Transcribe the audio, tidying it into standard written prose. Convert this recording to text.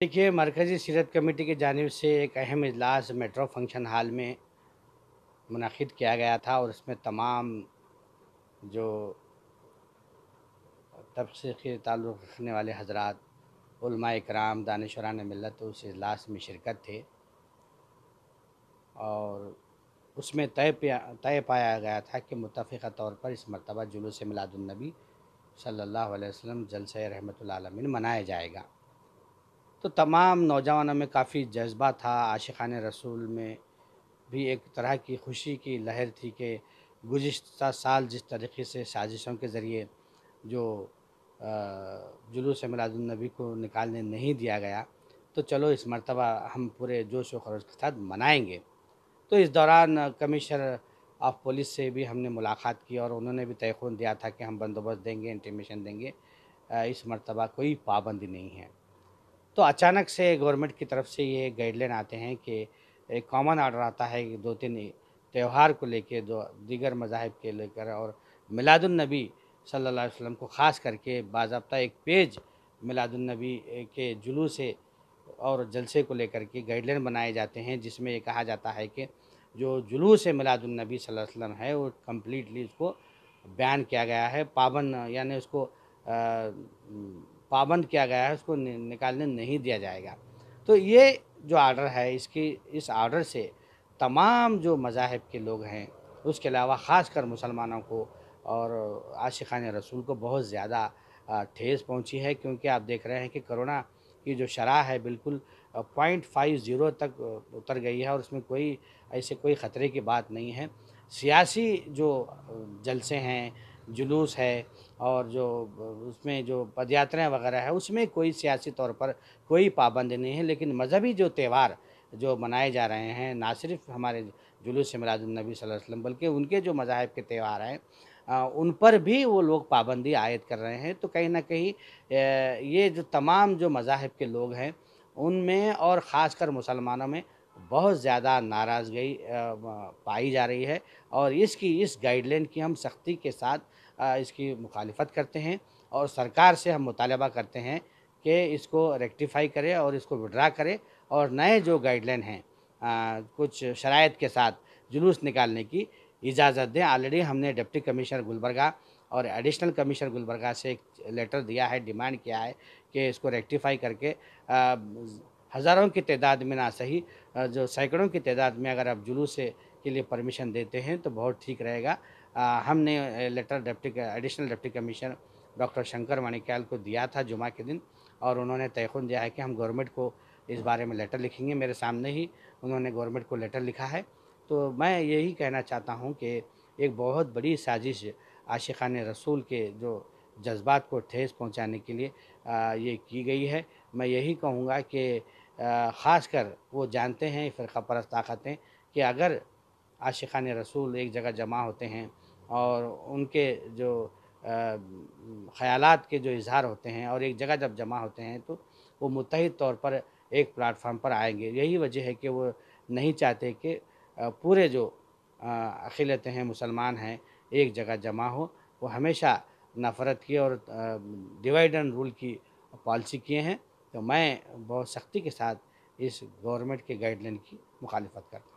देखिए, मरकज़ी सीरत कमेटी की जानिब से एक अहम इजलास मेट्रो फंक्शन हॉल में मुनक़िद किया गया था और उसमें तमाम जो तबक़े के ताल्लुक़ रखने वाले हज़रात, उलमा इकराम, दानिशवरान मिल्लत उस इजलास में शिरकत थे और उसमें तय पाया गया था कि मुत्तफ़िक़ा तौर पर इस मरतबा जुलूस मिलादुन्नबी सल्लल्लाहु अलैहि वसल्लम जलसा रहमतुल आलमीन मनाया जाएगा। तो तमाम नौजवानों में काफ़ी जज़्बा था, आशिक़ाने रसूल में भी एक तरह की खुशी की लहर थी कि गुज़िश्ता साल जिस तरीक़े से साज़िशों के ज़रिए जो जुलूस मिलादुन्नबी को निकालने नहीं दिया गया, तो चलो इस मरतबा हम पूरे जोश व ख़रोश के साथ मनाएँगे। तो इस दौरान कमिश्नर ऑफ पुलिस से भी हमने मुलाक़ात की और उन्होंने भी तयख़ुन दिया था कि हम बंदोबस्त देंगे, इंटीमेशन देंगे। इस मरतबा कोई पाबंदी नहीं है। तो अचानक से गवर्नमेंट की तरफ से ये गाइडलाइन आते हैं कि एक कॉमन ऑर्डर आता है कि 2-3 त्यौहार को लेके, दो दीगर मज़ाहिब के लेकर और मिलादुन्नबी सल्लल्लाहु अलैहि वसल्लम को ख़ास करके बाज़ाब्ता एक पेज मिलादुन्नबी के जुलूस और जलसे को लेकर के गाइडलाइन बनाए जाते हैं, जिसमें ये कहा जाता है कि जो जुलूस मिलादुन्नबी सल्लल्लाहु अलैहि वसल्लम है, वो कंप्लीटली उसको बैन किया गया है, पाबंद यानी उसको पाबंद किया गया है, उसको निकालने नहीं दिया जाएगा। तो ये जो ऑर्डर है, इस ऑर्डर से तमाम जो मज़ाहिब के लोग हैं, उसके अलावा ख़ासकर मुसलमानों को और आशिक़ाने रसूल को बहुत ज़्यादा ठेस पहुँची है, क्योंकि आप देख रहे हैं कि कोरोना की जो शरह है बिल्कुल 0.50 तक उतर गई है और उसमें कोई ख़तरे की बात नहीं है। सियासी जो जलसे हैं, जुलूस है और जो उसमें जो पदयात्राएँ वग़ैरह है, उसमें कोई सियासी तौर पर कोई पाबंदी नहीं है। लेकिन मज़हबी जो त्यौहार जो मनाए जा रहे हैं, ना सिर्फ़ हमारे जुलूस मिलादुन्नबी सल्लल्लाहु अलैहि वसल्लम बल्कि उनके जो मज़ाहिब के त्यौहार हैं, उन पर भी वो लोग पाबंदी आयद कर रहे हैं। तो कहीं न कहीं ये जो तमाम जो मज़ाहिब के लोग हैं, उनमें और ख़ासकर मुसलमानों में बहुत ज़्यादा नाराज़गी पाई जा रही है और इस गाइडलाइन की हम सख्ती के साथ इसकी मुखालिफत करते हैं और सरकार से हम मुतालबा करते हैं कि इसको रेक्टिफ़ाई करे और इसको विड्रा करे और नए जो गाइडलाइन हैं कुछ शराइत के साथ जुलूस निकालने की इजाज़त दें। ऑलरेडी हमने डिप्टी कमिश्नर गुलबर्गा और एडिशनल कमिश्नर गुलबर्गा से एक लेटर दिया है, डिमांड किया है कि इसको रेक्टिफ़ाई करके हज़ारों की तादाद में ना सही जो सैकड़ों की तादाद में अगर आप जुलूस के लिए परमिशन देते हैं तो बहुत ठीक रहेगा। हमने letter additional deputy commissioner doctor Shankar Manikyal को दिया था जुमा के दिन और उन्होंने तयख़ुन दिया है कि हम गवर्नमेंट को इस बारे में लेटर लिखेंगे। मेरे सामने ही उन्होंने गवर्नमेंट को लेटर लिखा है। तो मैं यही कहना चाहता हूँ कि एक बहुत बड़ी साजिश आशिक़ाने रसूल के जो जज़्बात को ठेस पहुँचाने के लिए ये की गई है। मैं यही कहूँगा कि ख़ासकर वो जानते हैं फ़िरक़ा परस्त ताक़तें कि अगर आशिक़ाने रसूल एक जगह जमा होते हैं और उनके जो ख़यालात के जो इज़हार होते हैं और एक जगह जब जमा होते हैं तो वो मुत्तहिद तौर पर एक प्लेटफ़ॉर्म पर आएँगे। यही वजह है कि वो नहीं चाहते कि पूरे जो अक़ीलतें हैं, मुसलमान हैं, एक जगह जमा हो। वो हमेशा नफ़रत की और डिवाइड एंड रूल की पॉलिसी किए हैं। तो मैं बहुत सख्ती के साथ इस गवर्नमेंट के गाइडलाइन की मुखालिफत करता हूँ।